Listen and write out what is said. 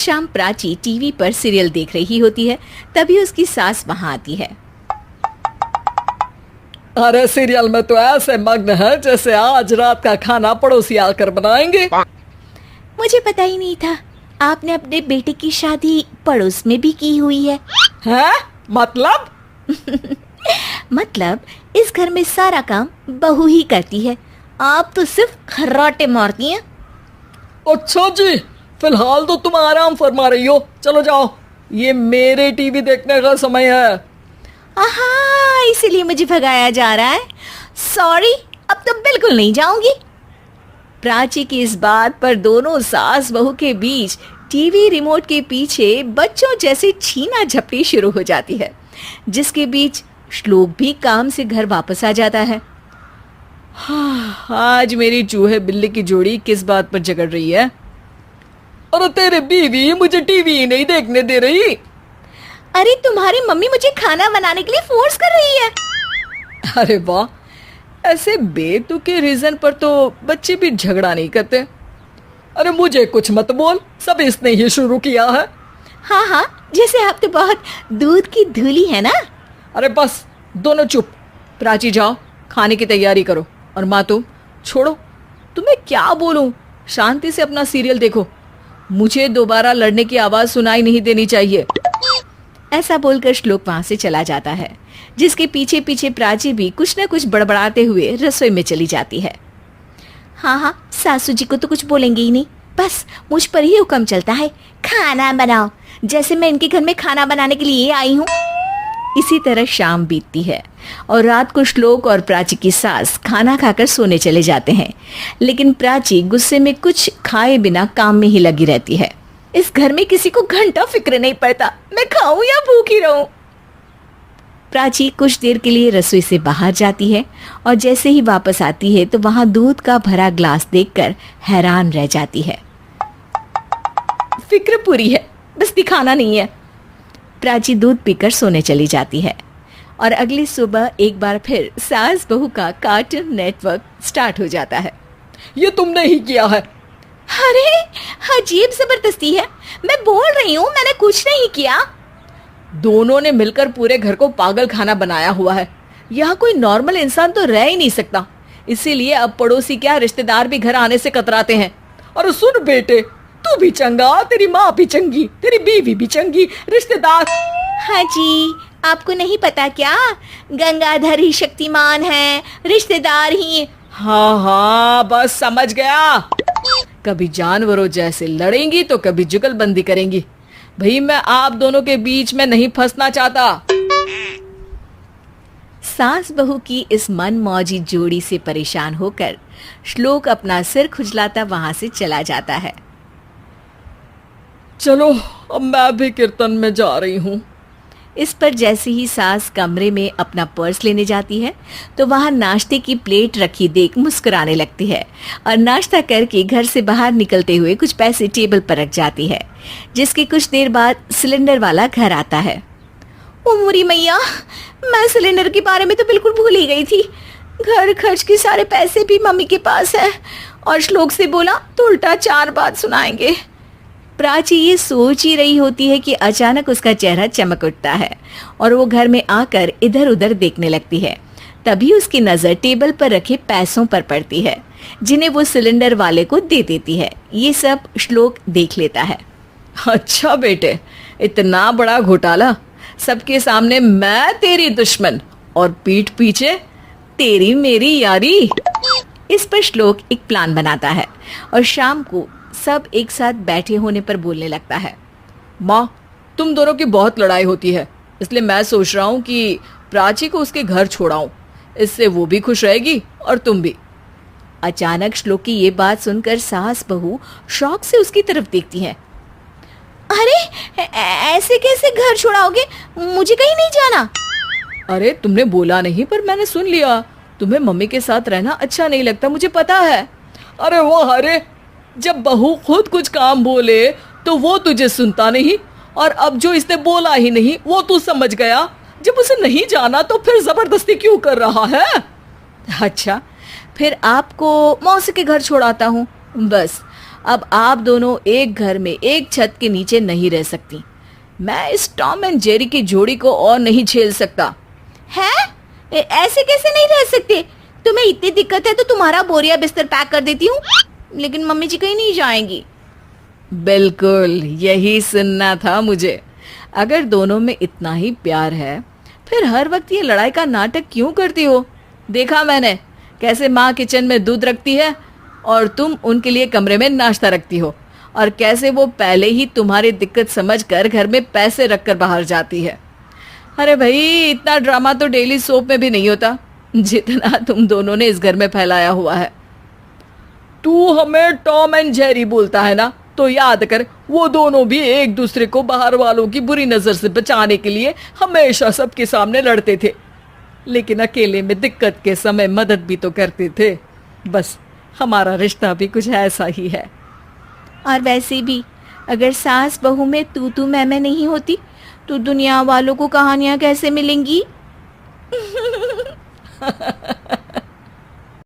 शाम प्राची टीवी पर सीरियल देख रही होती है। तभी उसकी सास वहां आती है। अरे सीरियल में तो ऐसे मग्न है जैसे आज रात का खाना पड़ोसी आकर बनाएंगे। मुझे पता ही नहीं था आपने अपने बेटे की शादी पड़ोस में भी की हुई है। हैं? मतलब? मतलब इस घर में सारा काम बहू ही करती है, आप तो सिर्फ खर्राटे मारती हैं। अच्छा जी, फिलहाल तो तुम आराम फरमा रही हो, चलो जाओ, ये मेरे टीवी देखने का समय है। आहा, इसीलिए मुझे भगाया जा रहा है। सॉरी, अब तो बिल्कुल नहीं जाऊंगी। प्राची की इस बात पर दोनों सास बहू के बीच टीवी रिमोट के पीछे बच्चों जैसे छीना झपटी शुरू हो जाती है, जिसके बीच श्लोक भी काम से घर वापस आ जाता है। हाँ, आज मेरी चूहे बिल्ली की जोड़ी किस बात पर झगड़ रही है? अरे तेरे बीवी मुझे टीवी ही नहीं देखने दे रही। अरे तुम्हारी मम्मी मुझे खाना बनाने के लिए फोर्स कर रही है। अरे वाह, ऐसे बेतुके रीजन पर तो बच्चे भी झगड़ा नहीं करते। अरे मुझे कुछ मत बोल, सब इसने ही शुरू किया है। हाँ हाँ, जैसे आप तो बहुत दूध की धूली है ना। अरे बस, दोनों चुप। प्राची जाओ, खाने की तैयारी करो। और माँ तुम छोड़ो, तुम्हें क्या बोलूं, शांति से अपना सीरियल देखो, मुझे दोबारा लड़ने की आवाज सुनाई नहीं देनी चाहिए। ऐसा बोलकर श्लोक वहां से चला जाता है, जिसके पीछे पीछे प्राची भी कुछ न कुछ बड़बड़ाते हुए रसोई में चली जाती है। हाँ हाँ, सासू जी को तो कुछ बोलेंगे ही नहीं, बस मुझ पर ही हुक्म चलता है, खाना बनाओ, जैसे मैं इनके घर में खाना बनाने के लिए आई हूँ। इसी तरह शाम बीतती है और रात को श्लोक और प्राची की सास खाना खाकर सोने चले जाते हैं, लेकिन प्राची गुस्से में कुछ खाए बिना काम में ही लगी रहती है। इस घर में किसी को घंटा फिक्र नहीं पड़ता, मैं खाऊं या भूखी रहूं। प्राची कुछ देर के लिए रसोई से बाहर जाती है और जैसे ही वापस आती है तो वहां दूध का भरा ग्लास देखकर हैरान रह जाती है। फिक्र पूरी है, बस दिखाना नहीं है। प्राची दूध पीकर सोने चली जाती है और अगली सुबह एक बार फिर सास बहू का कार्टून नेटवर्क स्टार्ट हो जाता है। ये तुमने ही किया है। अरे अजीब जबरदस्ती है, मैं बोल रही हूँ मैंने कुछ नहीं किया। दोनों ने मिलकर पूरे घर को पागल खाना बनाया हुआ है। यहाँ कोई नॉर्मल इंसान तो रह ही नहीं सकता, इसीलिए अब पड़ोसी क्या रिश्तेदार भी घर आने से कतराते हैं। और सुन बेटे, तू भी चंगा, तेरी माँ भी चंगी, तेरी बीवी भी चंगी, रिश्तेदार। हाँ जी, आपको नहीं पता क्या, गंगाधर ही शक्तिमान है, रिश्तेदार ही। हाँ हाँ, बस समझ गया। कभी जानवरों जैसे लड़ेंगी तो कभी जुगलबंदी करेंगी। भाई मैं आप दोनों के बीच में नहीं फंसना चाहता। सास बहू की इस मन मौजी जोड़ी से परेशान होकर श्लोक अपना सिर खुजलाता वहां से चला जाता है। चलो अब मैं भी कीर्तन में जा रही हूँ। इस पर जैसे ही सास कमरे में अपना पर्स लेने जाती है तो वहां नाश्ते की प्लेट रखी देख मुस्कुराने लगती है और नाश्ता करके घर से बाहर निकलते हुए कुछ पैसे टेबल पर रख जाती है, जिसके कुछ देर बाद सिलेंडर वाला घर आता है। ओ मुरी मैया, मैं सिलेंडर के बारे में तो बिल्कुल भूल ही गई थी। घर खर्च के सारे पैसे भी मम्मी के पास है और श्लोक से बोला तो उल्टा 4 बात सुनाएंगे। प्राची ये सोच ही रही होती है कि अचानक उसका चेहरा चमक उठता है और वो घर में आकर इधर उधर देखने लगती है। तभी उसकी नजर टेबल पर रखे पैसों पर पड़ती है, जिन्हें वो सिलेंडर वाले को दे देती है। ये सब श्लोक देख लेता है। अच्छा बेटे, इतना बड़ा घोटाला, सबके सामने मैं तेरी दुश्मन और पीठ पीछे तेरी मेरी यारी। इस पर श्लोक एक प्लान बनाता है और शाम को सब एक साथ बैठे होने पर बोलने लगता है। माँ, तुम दोनों की बहुत लड़ाई होती है, इसलिए मैं सोच रहा हूँ कि प्राची को उसके घर छोड़ाऊं, इससे वो भी खुश रहेगी और तुम भी। अचानक श्लोक की ये बात सुनकर सास बहू शौक से उसकी तरफ देखती हैं। अरे ऐसे कैसे घर छोड़ाओगे, मुझे कहीं नहीं जाना। अरे तुमने बोला नहीं पर मैंने सुन लिया, तुम्हें मम्मी के साथ रहना अच्छा नहीं लगता, मुझे पता है। अरे वो अरे, जब बहू खुद कुछ काम बोले तो वो तुझे सुनता नहीं, और अब जो इसने बोला ही नहीं वो तू समझ गया। जब उसे नहीं जाना तो फिर जबरदस्ती क्यों कर रहा है? अच्छा, फिर आपको मौसी के घर छोड़ाता हूँ, बस अब आप दोनों एक घर में एक छत के नीचे नहीं रह सकती। मैं इस टॉम एंड जेरी की जोड़ी को और नहीं झेल सकता। है? ऐसे कैसे नहीं रह सकते? तुम्हें इतनी दिक्कत है तो तुम्हारा बोरिया बिस्तर पैक कर देती हूँ, लेकिन मम्मी जी कहीं नहीं जाएंगी। बिल्कुल यही सुनना था मुझे। अगर दोनों में इतना ही प्यार है फिर हर वक्त ये लड़ाई का नाटक क्यों करती हो? देखा मैंने कैसे माँ किचन में दूध रखती है और तुम उनके लिए कमरे में नाश्ता रखती हो, और कैसे वो पहले ही तुम्हारी दिक्कत समझकर घर में पैसे रखकर बाहर जाती है। अरे भाई, इतना ड्रामा तो डेली सोप में भी नहीं होता जितना तुम दोनों ने इस घर में फैलाया हुआ है। तू हमें टॉम एंड जेरी बोलता है ना, तो याद कर वो दोनों भी एक दूसरे को बाहर वालों की बुरी नजर से बचाने के लिए हमेशा सबके सामने लड़ते थे, लेकिन अकेले में दिक्कत के समय मदद भी तो करते थे। बस हमारा रिश्ता भी कुछ ऐसा ही है। और वैसे भी अगर सास बहू में तू मैं नहीं होती तो दुनिया वालों को कहानियां कैसे मिलेंगी?